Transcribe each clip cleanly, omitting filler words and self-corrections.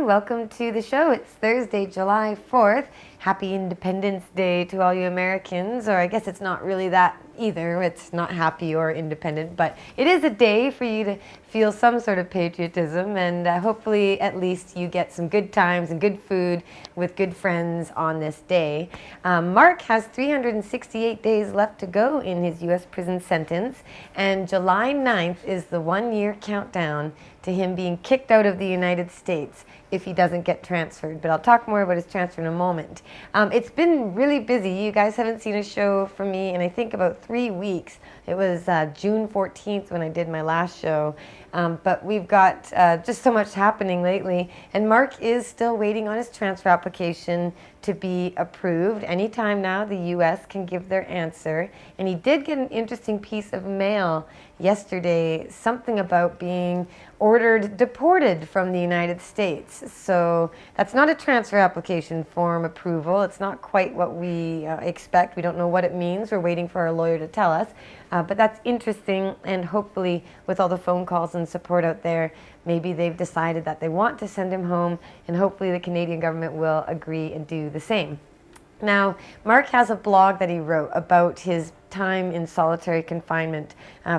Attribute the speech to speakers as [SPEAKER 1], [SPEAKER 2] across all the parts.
[SPEAKER 1] Welcome to the show. It's Thursday, July 4th. Happy Independence Day to all you Americans, or I guess it's not really that either. It's not happy or independent, but it is a day for you to feel some sort of patriotism, and hopefully at least you get some good times and good food with good friends on this day. Marc has 368 days left to go in his U.S. prison sentence, and July 9th is the one-year countdown to him being kicked out of the United States if he doesn't get transferred. But I'll talk more about his transfer in a moment. It's been really busy. You guys haven't seen a show from me in I think about 3 weeks. It was June 14th when I did my last show. But we've got just so much happening lately. And Marc is still waiting on his transfer application to be approved. Anytime now the U.S. can give their answer. And he did get an interesting piece of mail yesterday, something about being ordered deported from the United States. So that's not a transfer application form approval. It's not quite what we expect. We don't know what it means. We're waiting for our lawyer to tell us. But that's interesting, and hopefully with all the phone calls and support out there, maybe they've decided that they want to send him home, and hopefully the Canadian government will agree and do the same. Now, Marc has a blog that he wrote about his time in solitary confinement.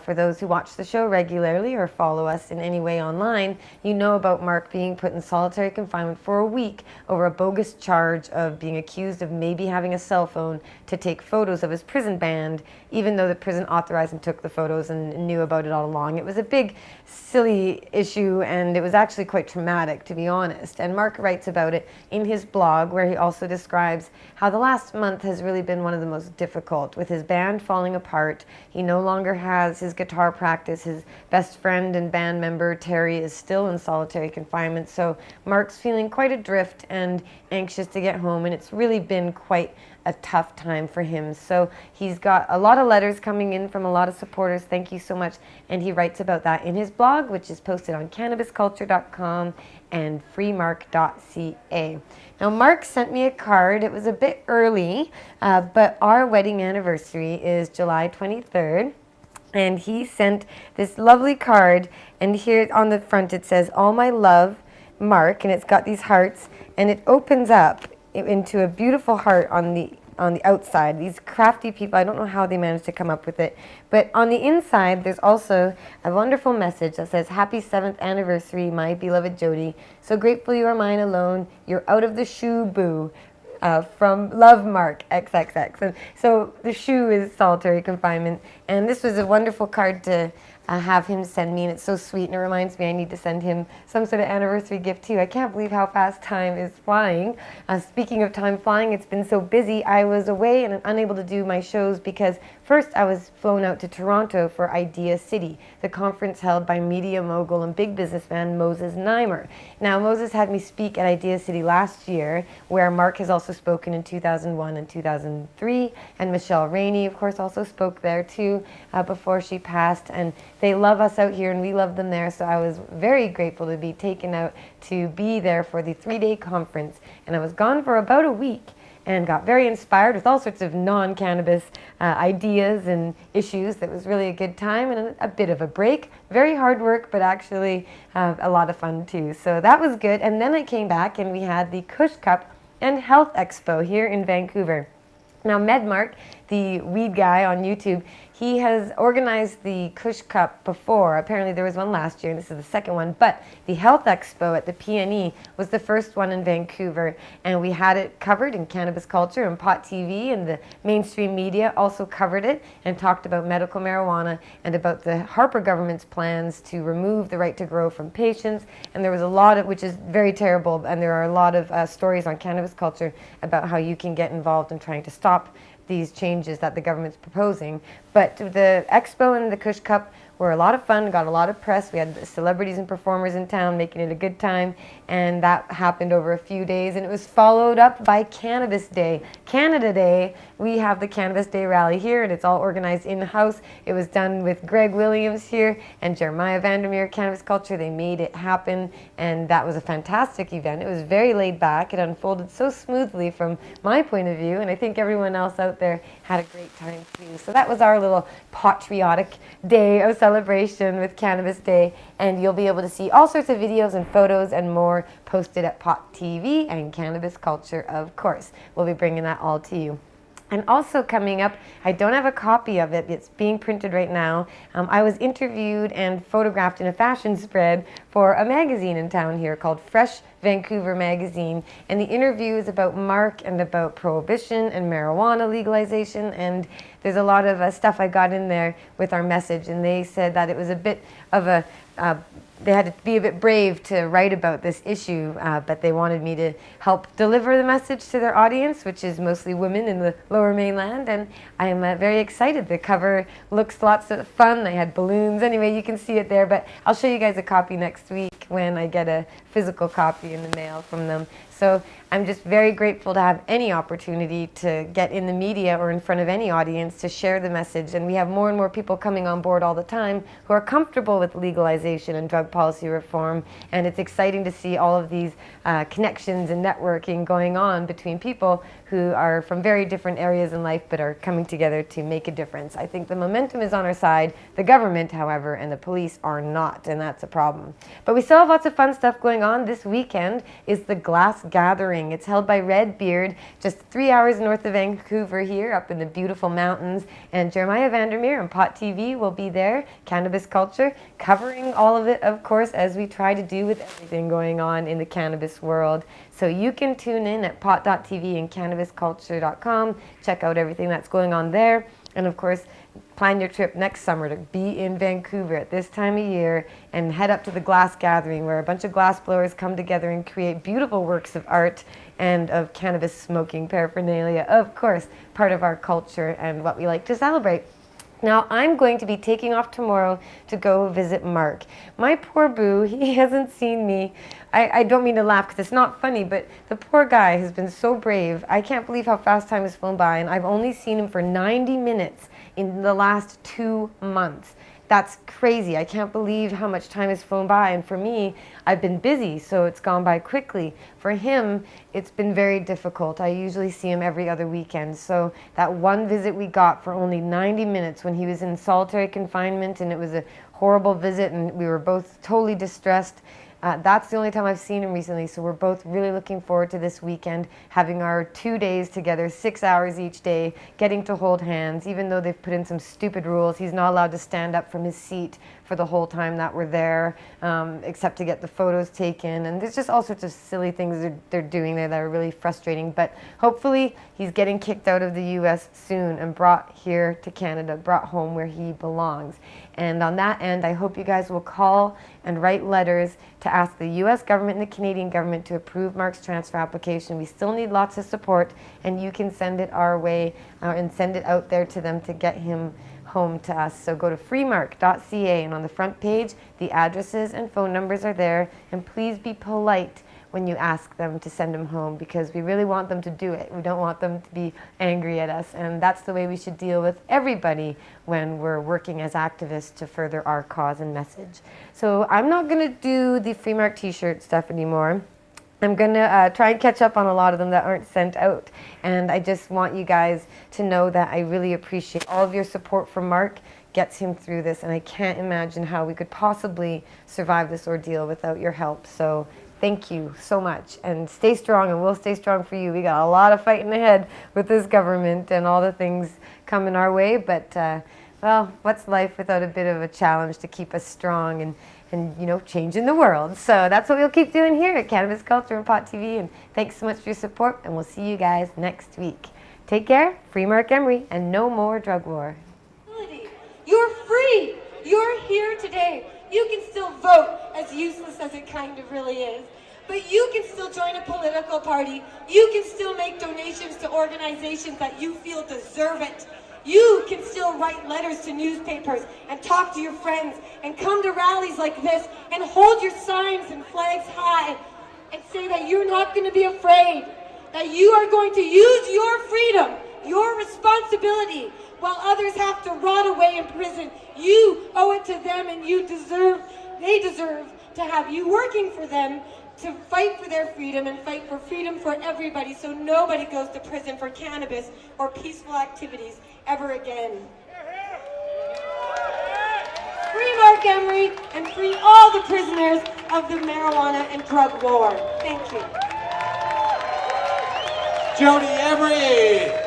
[SPEAKER 1] For those who watch the show regularly or follow us in any way online, you know about Marc being put in solitary confinement for a week over a bogus charge of being accused of maybe having a cell phone to take photos of his prison band, even though the prison authorized and took the photos and knew about it all along. It was a big, silly issue, and it was actually quite traumatic, to be honest. And Marc writes about it in his blog, where he also describes how the last month has really been one of the most difficult, with his band falling apart. He no longer has his guitar practice. His best friend and band member Terry is still in solitary confinement, so Marc's feeling quite adrift and anxious to get home, and it's really been quite a tough time for him. So he's got a lot of letters coming in from a lot of supporters. Thank you so much. And he writes about that in his blog, which is posted on cannabisculture.com and freemarc.ca. Now, Marc sent me a card. It was a bit early, but our wedding anniversary is July 23rd. And he sent this lovely card, and here on the front it says, "All my love, Marc," and it's got these hearts, and it opens up into a beautiful heart on the outside. These crafty people, I don't know how they managed to come up with it, but on the inside there's also a wonderful message that says, "Happy 7th anniversary, my beloved Jodie. So grateful you are mine alone. You're out of the shoe, boo. From Love, Marc, XXX." And so the shoe is solitary confinement, and this was a wonderful card to have him send me, and it's so sweet, and it reminds me I need to send him some sort of anniversary gift too. I can't believe how fast time is flying. Speaking of time flying, it's been so busy. I was away and unable to do my shows because first I was flown out to Toronto for Idea City, the conference held by media mogul and big businessman Moses Znaimer. Now, Moses had me speak at Idea City last year, where Marc has also spoken in 2001 and 2003, and Michelle Rainey, of course, also spoke there too before she passed, and they love us out here and we love them there, so I was very grateful to be taken out to be there for the 3-day conference. And I was gone for about a week and got very inspired with all sorts of non-cannabis ideas and issues. That was really a good time and a bit of a break. Very hard work, but actually a lot of fun too. So that was good. And then I came back and we had the Kush Cup and Health Expo here in Vancouver. Now, Marc, the weed guy on YouTube, he has organized the Kush Cup before. Apparently there was one last year, and this is the second one. But the Health Expo at the PNE was the first one in Vancouver, and we had it covered in Cannabis Culture, and Pot TV and the mainstream media also covered it and talked about medical marijuana and about the Harper government's plans to remove the right to grow from patients. And there was a lot of, which is very terrible, and there are a lot of stories on Cannabis Culture about how you can get involved in trying to stop these changes that the government's proposing. But the expo and the Kush Cup were a lot of fun, got a lot of press. We had celebrities and performers in town making it a good time, and that happened over a few days, and it was followed up by Cannabis Day. Canada Day, we have the Cannabis Day rally here, and it's all organized in-house. It was done with Greg Williams here and Jeremiah Vandermeer, Cannabis Culture. They made it happen, and that was a fantastic event. It was very laid back. It unfolded so smoothly from my point of view, and I think everyone else out there had a great time too. So that was our little patriotic day of celebration with Cannabis Day, and you'll be able to see all sorts of videos and photos and more posted at Pot TV and Cannabis Culture, of course. We'll be bringing that all to you. And also coming up, I don't have a copy of it. It's being printed right now. I was interviewed and photographed in a fashion spread for a magazine in town here called Fresh Vancouver Magazine. And the interview is about Marc and about prohibition and marijuana legalization. And there's a lot of stuff I got in there with our message. And they said that it was a bit of a they had to be a bit brave to write about this issue, but they wanted me to help deliver the message to their audience, which is mostly women in the Lower Mainland, and I am very excited. The cover looks lots of fun. I had balloons. Anyway, you can see it there, but I'll show you guys a copy next week when I get a physical copy in the mail from them. So I'm just very grateful to have any opportunity to get in the media or in front of any audience to share the message. And we have more and more people coming on board all the time who are comfortable with legalization and drug policy reform. And it's exciting to see all of these connections and networking going on between people who are from very different areas in life but are coming together to make a difference. I think the momentum is on our side. The government, however, and the police are not, and that's a problem. But we still have lots of fun stuff going on. This weekend is the Glass Gathering. It's held by Red Beard, just 3 hours north of Vancouver here, up in the beautiful mountains. And Jeremiah Vandermeer and Pot TV will be there, Cannabis Culture, covering all of it, of course, as we try to do with everything going on in the cannabis world. So you can tune in at pot.tv and cannabisculture.com, check out everything that's going on there. And of course, plan your trip next summer to be in Vancouver at this time of year and head up to the Glass Gathering, where a bunch of glass blowers come together and create beautiful works of art and of cannabis smoking paraphernalia, of course, part of our culture and what we like to celebrate. Now, I'm going to be taking off tomorrow to go visit Marc. My poor boo, he hasn't seen me. I don't mean to laugh because it's not funny, but the poor guy has been so brave. I can't believe how fast time has flown by, and I've only seen him for 90 minutes in the last 2 months. That's crazy. I can't believe how much time has flown by. And for me, I've been busy, so it's gone by quickly. For him, it's been very difficult. I usually see him every other weekend. So that one visit we got for only 90 minutes when he was in solitary confinement, and it was a horrible visit, and we were both totally distressed. That's the only time I've seen him recently, so we're both really looking forward to this weekend, having our 2 days together, 6 hours each day, getting to hold hands. Even though they've put in some stupid rules, he's not allowed to stand up from his seat for the whole time that we're there, except to get the photos taken. And there's just all sorts of silly things they're doing there that are really frustrating. But hopefully he's getting kicked out of the U.S. soon and brought here to Canada, brought home where he belongs. And on that end, I hope you guys will call and write letters to ask the U.S. government and the Canadian government to approve Marc's transfer application. We still need lots of support, and you can send it our way and send it out there to them to get him home to us. So go to freemarc.ca, and on the front page, the addresses and phone numbers are there. And please be polite when you ask them to send him home, because we really want them to do it. We don't want them to be angry at us, and that's the way we should deal with everybody when we're working as activists to further our cause and message. So I'm not going to do the Free Marc t-shirt stuff anymore. I'm going to try and catch up on a lot of them that aren't sent out. And I just want you guys to know that I really appreciate all of your support for Marc. Gets him through this, and I can't imagine how we could possibly survive this ordeal without your help. So thank you so much, and stay strong, and we'll stay strong for you. We got a lot of fighting ahead with this government and all the things coming our way, but well, what's life without a bit of a challenge to keep us strong and you know, changing the world. So that's what we'll keep doing here at Cannabis Culture and Pot TV, and thanks so much for your support, and we'll see you guys next week. Take care, free Marc Emery, and no more drug war.
[SPEAKER 2] You're free! You're here today. You can still vote, as useless as it kind of really is. But you can still join a political party. You can still make donations to organizations that you feel deserve it. You can still write letters to newspapers and talk to your friends and come to rallies like this and hold your signs and flags high and say that you're not going to be afraid, that you are going to use your freedom, your responsibility, while others have to rot away in prison. You owe it to them, and they deserve to have you working for them to fight for their freedom and fight for freedom for everybody, so nobody goes to prison for cannabis or peaceful activities ever again. Free Marc Emery, and free all the prisoners of the marijuana and drug war. Thank you.
[SPEAKER 3] Jodie Emery.